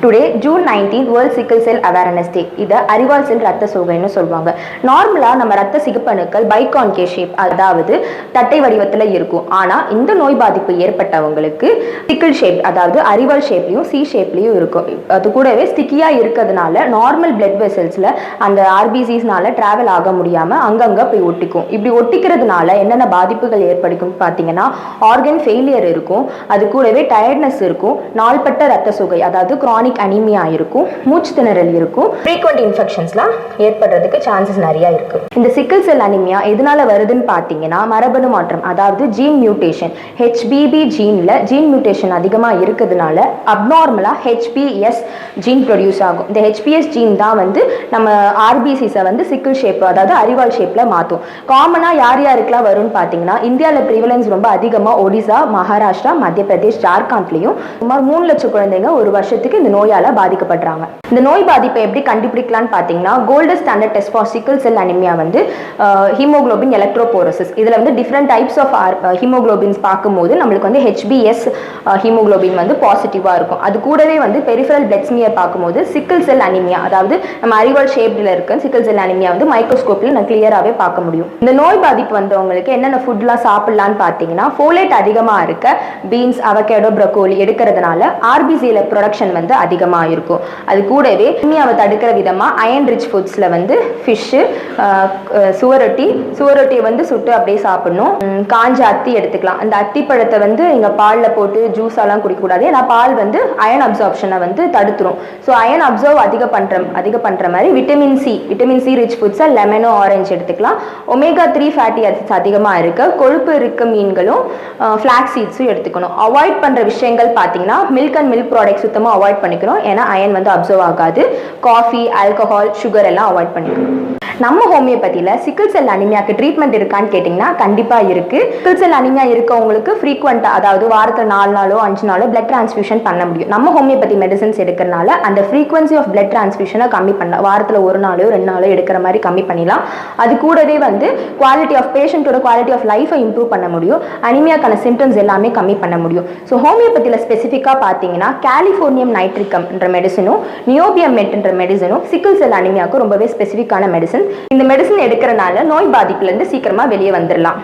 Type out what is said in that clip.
Today June 19 world சிக்கிள் செல் awareness day. இதை அறிவால் செல் ரத்த சோகைன்னு சொல்லுவாங்க. நார்மலாக நம்ம ரத்த சிகப்பணுக்கள் பைகான்கே ஷேப், அதாவது தட்டை வடிவத்தில் இருக்கும். ஆனால் இந்த நோய் பாதிப்பு ஏற்பட்டவங்களுக்கு சிக்கிள் ஷேப், அதாவது அறிவால் ஷேப்லையும் சி ஷேப்லையும் இருக்கும். அது கூடவே ஸ்டிக்கியாக இருக்கிறதுனால நார்மல் பிளட் வெசல்ஸில் அந்த ஆர்பிசிஸ்னால ட்ராவல் ஆக முடியாமல் அங்கங்கே போய் ஒட்டிக்கும். இப்படி ஒட்டிக்கிறதுனால என்னென்ன பாதிப்புகள் ஏற்படுக்கும் பார்த்தீங்கன்னா, ஆர்கன் ஃபெயிலியர் இருக்கும், அது கூடவே டயர்ட்னஸ் இருக்கும், நாள்பட்ட ரத்த சோகை அதாவது கிரானிக் அனீமியா இருக்கும், மூச்சு திணறல் இருக்கும், ஃப்ரீக்வெண்ட் இன்ஃபெக்ஷன்ஸ்லாம் ஏற்படுறதுக்கு சான்சஸ் நிறைய இருக்கு. இந்த சிக்கிள் செல் அனீமியா எதனால வருதுன்னு பார்த்தீங்கன்னா, மரபணு மாற்றம், அதாவது ஜீன் மியூட்டேஷன். ஹெச்பிபி ஜீன்ல ஜீன் மியூட்டேஷன் அதிகமாக இருக்கிறதுனால அப்நார்மலா ஹெச்பிஎஸ் ஜீன் ப்ரொடியூஸ் ஆகும். இந்த ஹெச்பிஎஸ் ஜீன் தான் வந்து நம்ம ஆர்பிசிஸை வந்து சிக்கிள் ஷேப், அதாவது அறிவால் ஷேப்ல மாற்றும். காமனாக யார் யாருக்கெல்லாம் வரும்னு பார்த்தீங்கன்னா, இந்தியாவில் ப்ரிவலன்ஸ் ரொம்ப அதிகமாக ஒடிசா, மகாராஷ்டிரா, மத்திய பிரதேஷ், ஜார்க்கண்ட்லையும் சுமார் 3 லட்சம் குழந்தைங்க ஒரு வருஷத்துக்கு இந்த நோயால பாதிக்கப்படுறாங்க. இந்த நோய் பாதிப்பை எப்படி கண்டுபிடிக்கலாம்னு பார்த்தீங்கன்னா, gold standard test for sickle cell anaemia வந்து ஹீமோகுளோபின் எலக்ட்ரோபோரோசிஸ். இதில் வந்து டிஃப்ரெண்ட் டைப்ஸ் ஆஃப் ஹீமோகுளோபின்ஸ் பார்க்கும்போது நம்மளுக்கு வந்து ஹெச்பிஎஸ் ஹீமோகுளோபின் வந்து பாசிட்டிவாக இருக்கும். அது கூடவே வந்து பெரிஃபரல் பிளட் ஸ்மியர் பார்க்கும்போது சிக்கிள் செல் அனிமியா, அதாவது நம்ம அறிவால் ஷேப்ல இருக்க சிக்கிள் செல் அனிமியா வந்து மைக்ரோஸ்கோப்பில் நான் கிளியராகவே பார்க்க முடியும். இந்த நோய் பாதிப்பு வந்தவங்களுக்கு என்னென்ன ஃபுட்லாம் சாப்பிடலான்னு பார்த்தீங்கன்னா, ஃபோலேட் அதிகமாக இருக்க பீன்ஸ், அவகேடோ, ப்ரொக்கோலி எடுக்கிறதுனால ஆர்பிசியில் ப்ரொடக்ஷன் வந்து அதிகமாக இருக்கும். அது கூடவே அனிமியாவை தடுக்கிற விதமாக அயன் ரிச் ஃபுட்ஸில் வந்து ஃபிஷ்ஷு, சுவரொட்டியை வந்து சுட்டு அப்படியே சாப்பிடணும். காஞ்ச அத்தி எடுத்துக்கலாம். அந்த அத்தி பழத்தை வந்து இங்கே பாலில் போட்டு ஜூஸாலாம் குடிக்கக்கூடாது, ஏன்னா பால் வந்து அயன் அப்சார்ப்ஷனை வந்து தடுத்துரும். ஸோ அயன் அப்சர்வ் அதிக பண்ணுற மாதிரி விட்டமின் சி ரிச் ஃபுட்ஸை லெமனோ, ஆரஞ்சு எடுத்துக்கலாம். ஒமேகா 3 ஃபேட்டி ஆசிட்ஸ் அதிகமாக இருக்க கொழுப்பு இருக்க மீன்களும் ஃப்ளாக்ஸ் சீட்ஸும் எடுத்துக்கணும். அவாய்ட் பண்ணுற விஷயங்கள் பார்த்தீங்கன்னா, மில்க் அண்ட் மில்க் ப்ராடக்ட் சுத்தமாக அவாய்ட் பண்ணிக்கணும், ஏன்னா அயன் வந்து அப்சர்வ் ஆகாது. காஃபி, ஆல்கஹால், சுகர் எல்லாம் அவாய்ட் பண்ணிக்கணும். நம்ம ஹோமியோபதியில் சிக்கிள் செல் அனிமியாவுக்கு ட்ரீட்மெண்ட் இருக்கான்னு கேட்டிங்கன்னா கண்டிப்பாக இருக்குது. சிக்கிள் செல் அனிமியா இருக்கவங்களுக்கு ஃப்ரீக்வெண்ட்டாக, அதாவது வாரத்தில் 4 நாளோ 5 நாளோ பிளட் டிரான்ஸ்ஃபியூஷன் பண்ண முடியும். நம்ம ஹோமியோபதி மெடிசன்ஸ் எடுக்கிறனால அந்த ஃப்ரீக்வன்சி ஆஃப் பிளட் டிரான்ஸ்ஃபியூஷனை கம்மி பண்ணலாம். வாரத்தில் 1 நாளோ 2 நாளோ எடுக்கிற மாதிரி கம்மி பண்ணிடலாம். அது கூடவே வந்து குவாலிட்டி ஆஃப் பேஷண்ட்டோட குவாலிட்டி ஆஃப் லைஃபை இம்ப்ரூவ் பண்ண முடியும். அனிமியாக்கான சிம்டம்ஸ் எல்லாமே கம்மி பண்ண முடியும். ஸோ ஹோமியோபதியில் ஸ்பெசிஃபிக்காக பார்த்தீங்கன்னா, காலிஃபோர்னியம் நைட்ரிகம் என்ற மெடிசனும் நியோபியம் மெட் என்ற மெடிசனும் சிக்கிள் செல் அனிமியாவுக்கு ரொம்பவே ஸ்பெசிஃபிக்கான மெடிசன். இந்த மெடிசன் எடுக்கிறனால நோய் பாதிப்புலேருந்து சீக்கிரமாக வெளியே வந்துடலாம்.